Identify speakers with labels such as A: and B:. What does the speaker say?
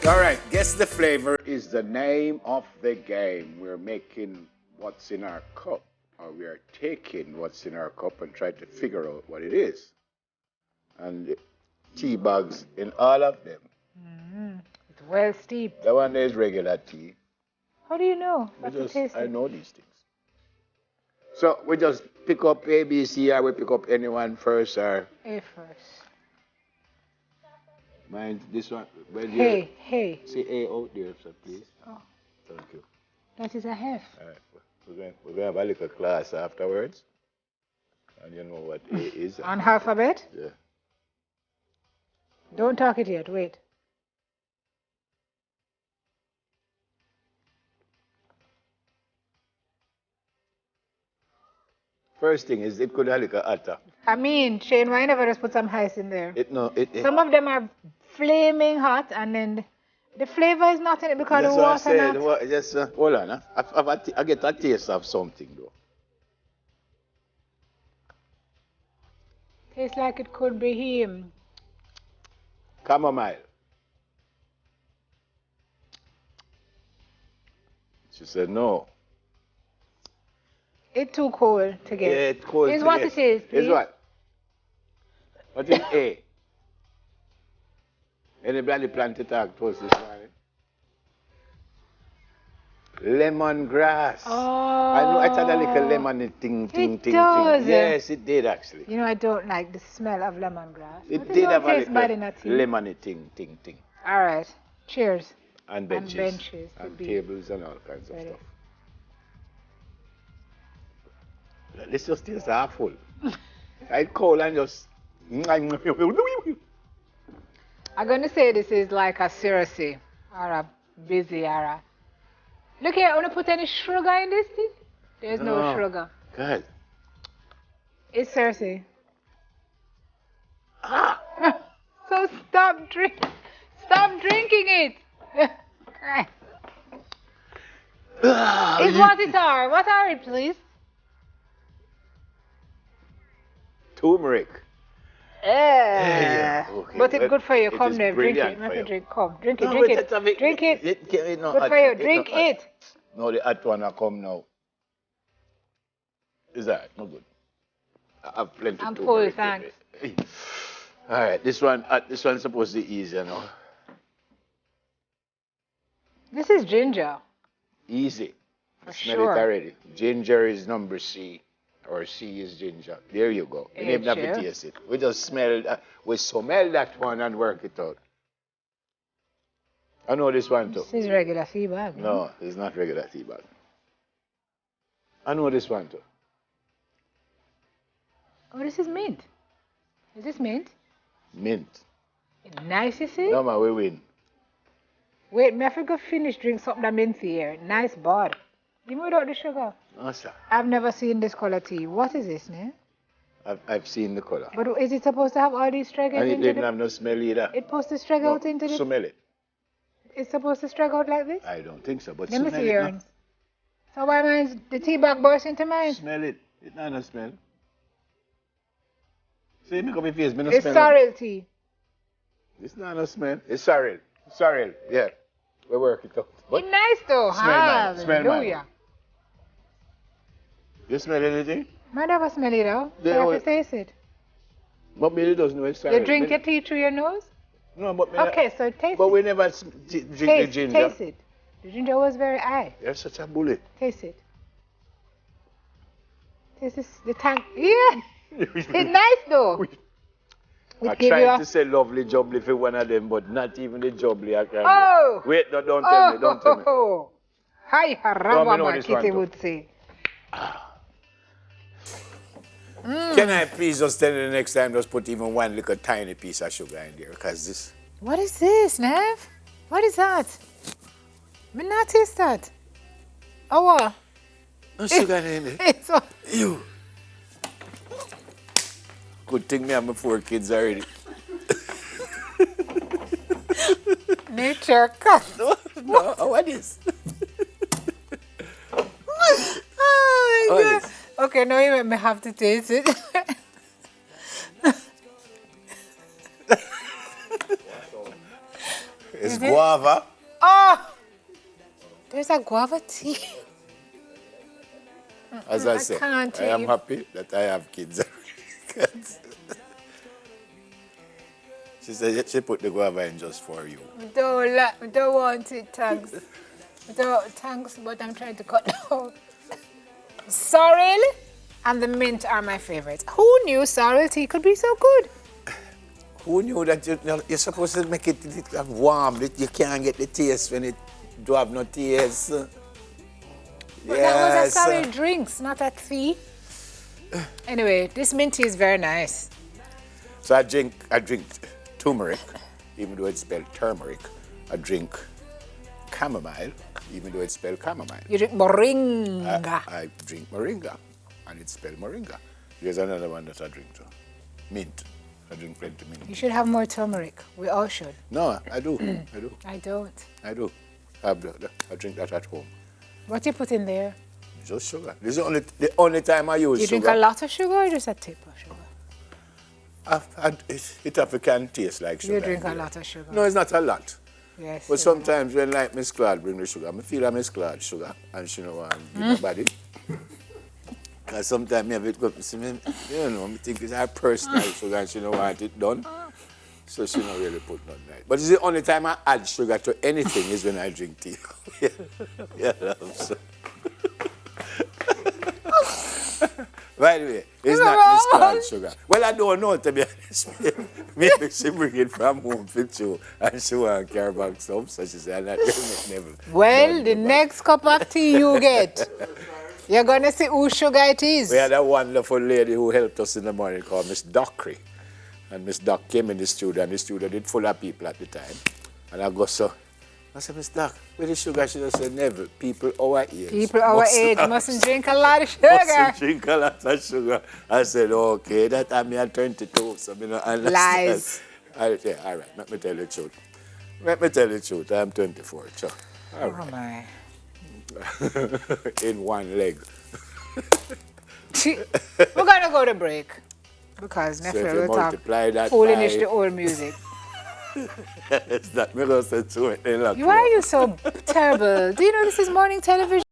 A: All right, guess the flavor is the name of the game. We're making what's in our cup, or we are taking what's in our cup and trying to figure out what it is. And tea bags in all of them.
B: It's well steeped.
A: The one is regular tea.
B: How do you know?
A: I know these things. So we just pick up A, B, C, or we pick up anyone first, or
B: A first.
A: mind this one.
B: Hey.
A: Say A out there, so please.
B: Oh.
A: Thank you.
B: That is a F.
A: All right. We're going to have a little class afterwards. And you know what A is.
B: On alphabet?
A: Yeah.
B: Don't talk it yet. Wait.
A: First thing is it could have like a atta.
B: I mean, Shane, why never just put some ice in there?
A: Some
B: of them are flaming hot, and then the flavor is not in it because the water not.
A: Just hold on. I get a taste of something though.
B: Tastes like it could be him.
A: Chamomile. She said no.
B: It's too cold to get.
A: Yeah, it's cold.
B: Here's what it is, please.
A: Here's what? What is A? Anybody plan to talk to us this morning? Lemongrass.
B: Oh.
A: I know it had a little lemon ting.
B: Does.
A: Yes, it did actually.
B: You know, I don't like the smell of lemongrass.
A: It did have a
B: bad
A: little
B: in
A: lemony ting.
B: All right. Cheers.
A: And benches.
B: And
A: tables and all kinds of stuff. Let's just taste half full. I cold and just.
B: I'm going to say this is like a syrupy or a busy or a... Look here, I want to put any sugar in this thing? There's no sugar.
A: Good.
B: It's syrupy. So stop drinking it. It's what it are. What are it, please?
A: Turmeric.
B: Yeah.
A: Okay.
B: But it's good for you. Come there, drink it. Come, drink it. Drink it. Good for you. Drink it.
A: No, the hot one will come now. Is that no good? I have plenty.
B: I'm full, thanks.
A: All right, this one's supposed to be easy, you know.
B: This is ginger.
A: Easy. Smell
B: Sure.
A: it already. Ginger is number C. Or C is ginger. There you go. We didn't have to taste it. We just smell that one and work it out. I know this one too.
B: This is regular tea bag.
A: No, it's not regular tea bag. I know this one too.
B: Oh, this is mint. Is this mint?
A: Mint.
B: Nice, you see?
A: No, man, we win.
B: Wait, me I forgot finish drink something that minty here. Nice bud. Even without the sugar.
A: No, sir.
B: I've never seen this color tea. What is this, ne?
A: I've seen the color.
B: But is it supposed to have all these stragglers
A: And it
B: into
A: didn't have no smell either.
B: It's supposed to straggle out into this?
A: Smell it.
B: It's supposed to straggle out like this?
A: I don't think so, but
B: Let me
A: smell
B: see
A: it.
B: yours. So why mine's the tea bag burst into mine?
A: Smell it. It's not no smell. See, make up your face.
B: It's sorrel tea.
A: It's not no smell. It's sorrel. Sorrel. Yeah. We work it out.
B: But it's nice though. Hallelujah.
A: You smell anything?
B: I never smell it though. So I have to taste it.
A: But Billy doesn't know it's sorrel.
B: You drink your tea through your nose?
A: No, but
B: okay, so taste it.
A: But we never drink the ginger.
B: Taste it. The ginger was very high.
A: You're such a bully.
B: Taste it. Taste this, the tank. Yeah. It's nice though.
A: I tried to say lovely jubbly for one of them, but not even the jubbly I can.
B: Oh!
A: Wait, no, don't tell me, don't tell me.
B: Hi, Harabama, Kitty would say.
A: Can I please just tell you the next time, just put even one little tiny piece of sugar in there, because this...
B: What is this, Nev? What is that? Me not taste that. Oh, what?
A: No sugar in there.
B: It's what?
A: You. Good thing me have my 4 kids already.
B: Nature cut.
A: No, what is?
B: Oh, my God. Okay, now you make me have to taste it.
A: It's
B: Is it?
A: guava.
B: Oh! There's a guava tea.
A: As I say,
B: can't
A: I am
B: eat.
A: happy that I have kids. She said she put the guava in just for you.
B: Don't want it, thanks. Thanks, but I'm trying to cut down. Sorrel and the mint are my favorites. Who knew sorrel tea could be so good?
A: Who knew that you're supposed to make it warm, that you can't get the taste when it do have no taste?
B: But that was a sorrel drinks, not a tea. Anyway, this mint tea is very nice.
A: So I drink turmeric, even though it's spelled turmeric. I drink chamomile, even though it's spelled chamomile.
B: You drink moringa.
A: I drink moringa, and it's spelled moringa. There's another one that I drink too. Mint. I drink plenty mint.
B: You should have more turmeric. We all should.
A: No, I do.
B: I don't.
A: I do. I drink that at home.
B: What do you put in there?
A: Just sugar. This is the only time I use
B: You
A: sugar.
B: drink a lot of sugar or just a tip of sugar?
A: It can taste like sugar.
B: You drink a lot of sugar.
A: No, it's not a lot.
B: Yes.
A: But sometimes when like Miss Claude bring the sugar, I feel Miss Claude sugar and she know want to give my body. Because sometimes me have it go to me, you know, I think it's her personal sugar and she don't want it done. So she don't really put nothing right. But it's the only time I add sugar to anything is when I drink tea. Yeah, so. By the way, it's not Miss Claude's sugar. Well, I don't know, to be honest. Maybe she bring it from home for you and she want to carry back some. So she said, I'm not never.
B: Well, the next cup of tea you get, you're going to see whose sugar it is.
A: We had a wonderful lady who helped us in the morning called Miss Dockery. And Miss Doc came in the studio, and the studio did full of people at the time. And I go, so, I said, Miss Doc, where the sugar? She just said, never. People our age.
B: People our age mustn't drink a lot of sugar.
A: Mustn't drink a lot of sugar. I said, okay, that time me at 22, so me not understand.
B: Lies.
A: I said, all right, let me tell you the truth. Let me tell you the truth, I'm 24, so. All right.
B: My.
A: In one leg.
B: We're going to go to break. Because
A: So if
B: Nefra
A: you
B: will talk
A: multiply that
B: foolish
A: by-
B: the old music.
A: It's that me going to say too.
B: Why are you so terrible? Do you know this is morning television?